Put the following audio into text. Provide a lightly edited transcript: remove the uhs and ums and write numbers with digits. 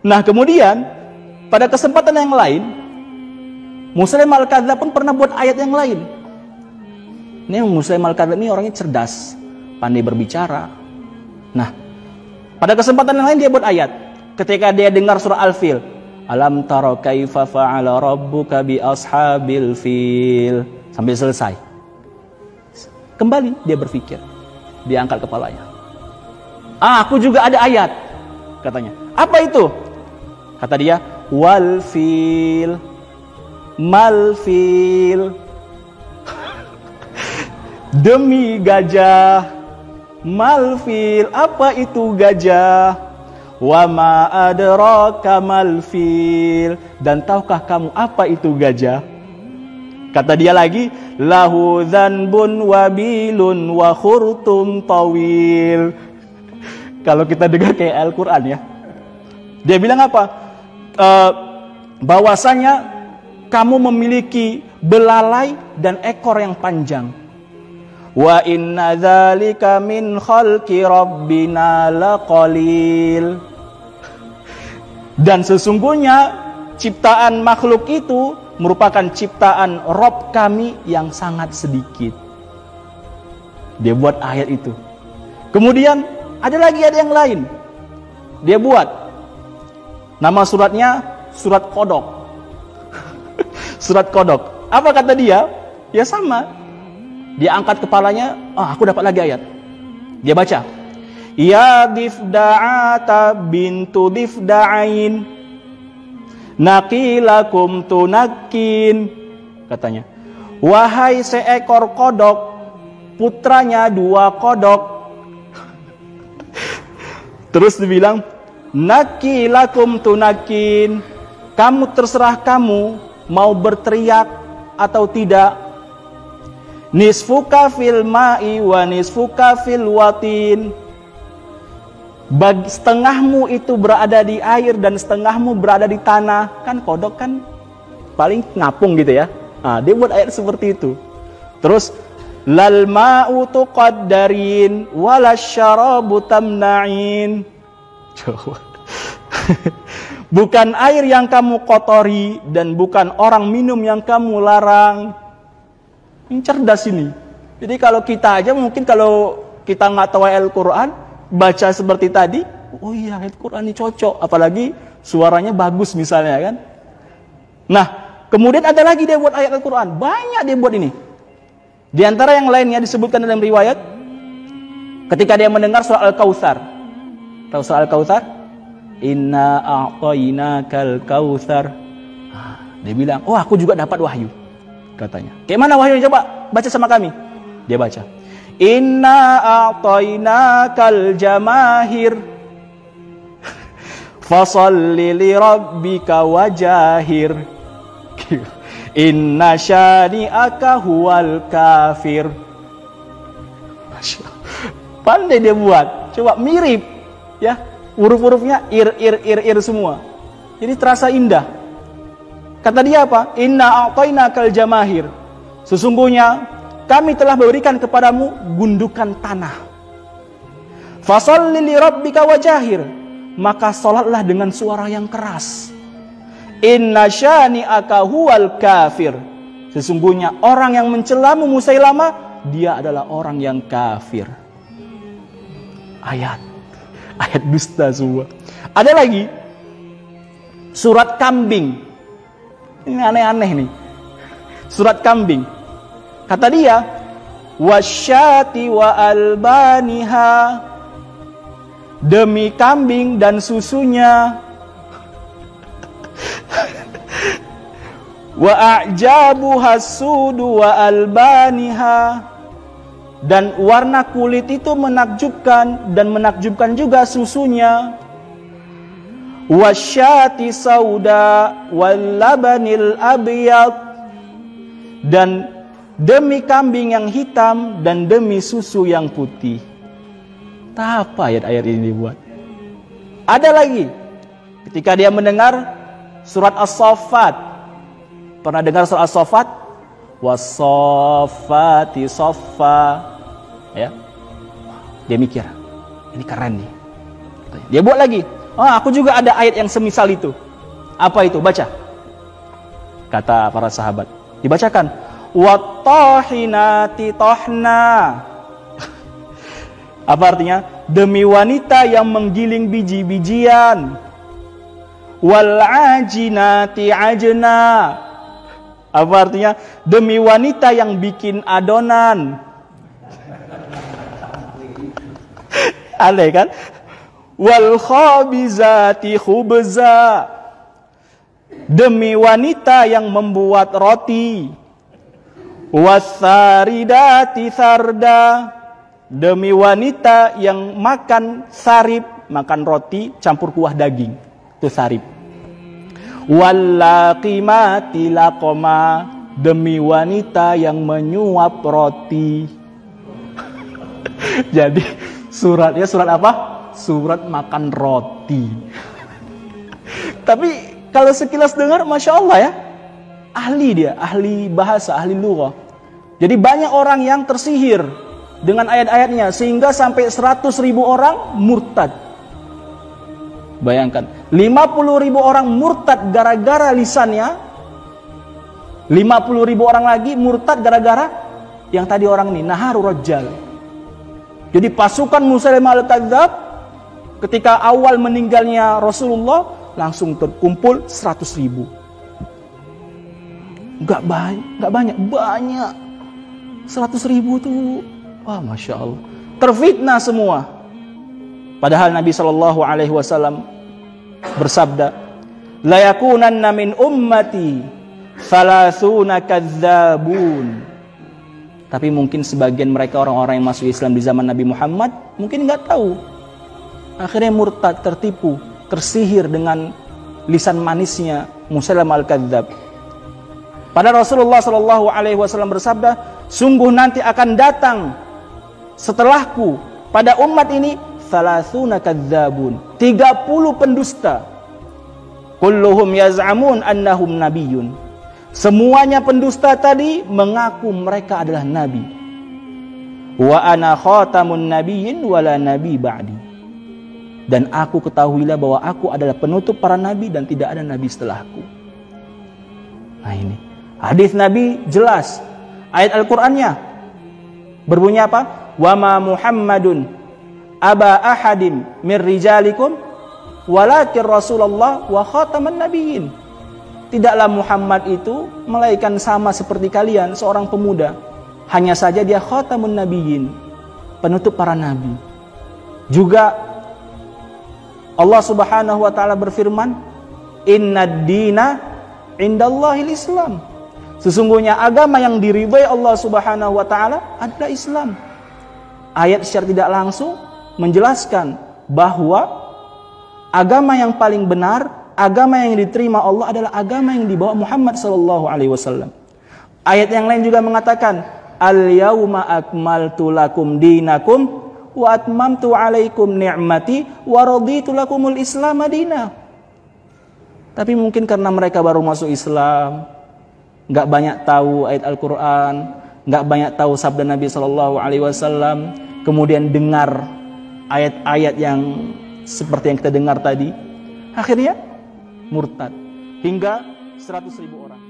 Nah kemudian pada kesempatan yang lain, Musailimah Al-Kadzdzab pun pernah buat ayat yang lain. Ini Musailimah Al-Kadzdzab ini orangnya cerdas, pandai berbicara. Nah, pada kesempatan yang lain dia buat ayat. Ketika dia dengar surah Al-Fil, alam tara kaifa fa'ala rabbuka bi ashabil fil, sampai selesai. Kembali dia berpikir, dia angkat kepalanya. Aku juga ada ayat, katanya. Apa itu? Kata dia, wal fil, mal fil. Demi gajah, mal fil, apa itu gajah? Wa ma adraka mal fil, dan tahukah kamu apa itu gajah? Kata dia lagi, lahu dzanbun wabilun wa khurtum tawil. Kalau kita dengar kayak Al-Quran ya, dia bilang apa? Bahwasanya kamu memiliki belalai dan ekor yang panjang. Wa inna dzalika min khalqi rabbina laqalil. Dan sesungguhnya ciptaan makhluk itu merupakan ciptaan Rabb kami yang sangat sedikit. Dia buat ayat itu. Kemudian ada lagi ayat yang lain. Dia buat. Nama suratnya surat Kodok. Surat Kodok. Apa kata dia? Ya sama. Dia angkat kepalanya, aku dapat lagi ayat. Dia baca, ya difda'ata bintu difda'ain naqilakum tunakin, katanya, wahai seekor kodok, putranya dua kodok. Terus dibilang, naqilakum tunakin, kamu terserah kamu mau berteriak atau tidak. Nisfuka fil ma'i wa nisfuka fil watin. Setengahmu itu berada di air dan setengahmu berada di tanah. Kan kodok kan paling ngapung gitu ya. Dia buat ayat seperti itu. Terus lal ma'u tuqaddarin walasyarabu tamna'in. Bukan air yang kamu kotori dan bukan orang minum yang kamu larang. Ini cerdas ini. Jadi kalau kita aja mungkin kalau kita nggak tahu Al-Quran, baca seperti tadi, oh iya Al-Quran ini cocok. Apalagi suaranya bagus misalnya kan. Nah, kemudian ada lagi dia buat ayat Al-Quran. Banyak dia buat ini. Di antara yang lainnya disebutkan dalam riwayat, ketika dia mendengar surah Al-Kautsar. Tahu surah Al-Kautsar? Inna a'tainakal kautsar. Dia bilang, aku juga dapat wahyu. Katanya. Kayak mana wahyunya, coba baca sama kami. Dia baca. Inna a'tainakal jamahir fasalli li rabbika wajahir. Inna syani'aka huwal kafir. Pandai dia buat. Coba mirip ya. Huruf-hurufnya ir semua. Jadi terasa indah. Kata dia apa? Inna a'tainakal jamahir. Sesungguhnya kami telah berikan kepadamu gundukan tanah. Fasholli li rabbika wajahir. Maka salatlah dengan suara yang keras. Inna syani'aka huwal kafir. Sesungguhnya orang yang mencelamu Musailamah, dia adalah orang yang kafir. Ayat dusta semua. Ada lagi surat kambing. Ini aneh-aneh nih. Surat kambing. Kata dia, wasyati wa albaniha, demi kambing dan susunya. Wa a'jabu hasudu wa albaniha, dan warna kulit itu menakjubkan dan menakjubkan juga susunya. Wasyati sauda wal labanil abyad, dan demi kambing yang hitam dan demi susu yang putih. Apa ayat-ayat ini dibuat? Ada lagi ketika dia mendengar surat As-Saffat. Pernah dengar surat As-Saffat? Was-saffati saffa. Ya. Dia mikir, ini keren nih. Dia buat lagi. Aku juga ada ayat yang semisal itu. Apa itu? Baca. Kata para sahabat. Dibacakan. Wattahinati tohna. Apa artinya? Demi wanita yang menggiling biji-bijian. Wal'ajinati ajna. Apa artinya? Demi wanita yang bikin adonan. Aneh kan? Wal khabizati khubza. Demi wanita yang membuat roti. Wasaridati sarda. Demi wanita yang makan sarip, makan roti campur kuah daging, itu sarip. Wallaqimati laqoma. Demi wanita yang menyuap roti. Jadi suratnya surat apa? Surat makan roti. Tapi kalau sekilas dengar, Masya Allah ya, ahli dia, ahli bahasa, ahli lughah. Jadi banyak orang yang tersihir dengan ayat-ayatnya, sehingga sampai 100.000 orang murtad. Bayangkan, 50.000 orang murtad gara-gara lisannya, 50.000 orang lagi murtad gara-gara yang tadi orang ini, Naharu Rajjal. Jadi pasukan Musailamah al-Kadzdzab ketika awal meninggalnya Rasulullah langsung terkumpul 100.000. Enggak banyak, banyak. 100.000 tuh, wah, Masya Allah, terfitnah semua. Padahal Nabi SAW bersabda, la yakunanna min ummati thalathuna kadzdzabun. Tapi mungkin sebagian mereka orang-orang yang masuk Islam di zaman Nabi Muhammad mungkin nggak tahu. Akhirnya murtad, tertipu, tersihir dengan lisan manisnya Musailamah al-Kadzdzab. Pada Rasulullah SAW bersabda, sungguh nanti akan datang setelahku pada umat ini thalathuna kadzdzabun, 30 pendusta. Kulluhum yaz'amun annahum nabiyyun. Semuanya pendusta tadi mengaku mereka adalah nabi. Wa ana khatamun nabiyyin wala nabi ba'di. Dan aku ketahuilah bahwa aku adalah penutup para nabi dan tidak ada nabi setelahku. Nah ini hadis Nabi jelas. Ayat Al-Qur'annya berbunyi apa? Wa ma Muhammadun aba ahadim min rijalikum walakin Rasulullah wa khataman nabiyyin. Tidaklah Muhammad itu melainkan sama seperti kalian, seorang pemuda. Hanya saja dia khatamun nabiyyin, penutup para nabi. Juga Allah Subhanahu wa taala berfirman, "Innad dina indallahil Islam." Sesungguhnya agama yang diridhai Allah Subhanahu wa taala adalah Islam. Ayat secara tidak langsung menjelaskan bahwa agama yang paling benar, agama yang diterima Allah adalah agama yang dibawa Muhammad SAW. Ayat yang lain juga mengatakan, Al-yawma akmaltu lakum dinakum wa atmamtu alaikum ni'mati wa raditu lakumul Islam madina. Tapi mungkin karena mereka baru masuk Islam, nggak banyak tahu ayat Al-Quran, nggak banyak tahu sabda Nabi SAW, kemudian dengar ayat-ayat yang seperti yang kita dengar tadi, akhirnya murtad hingga 100.000 orang.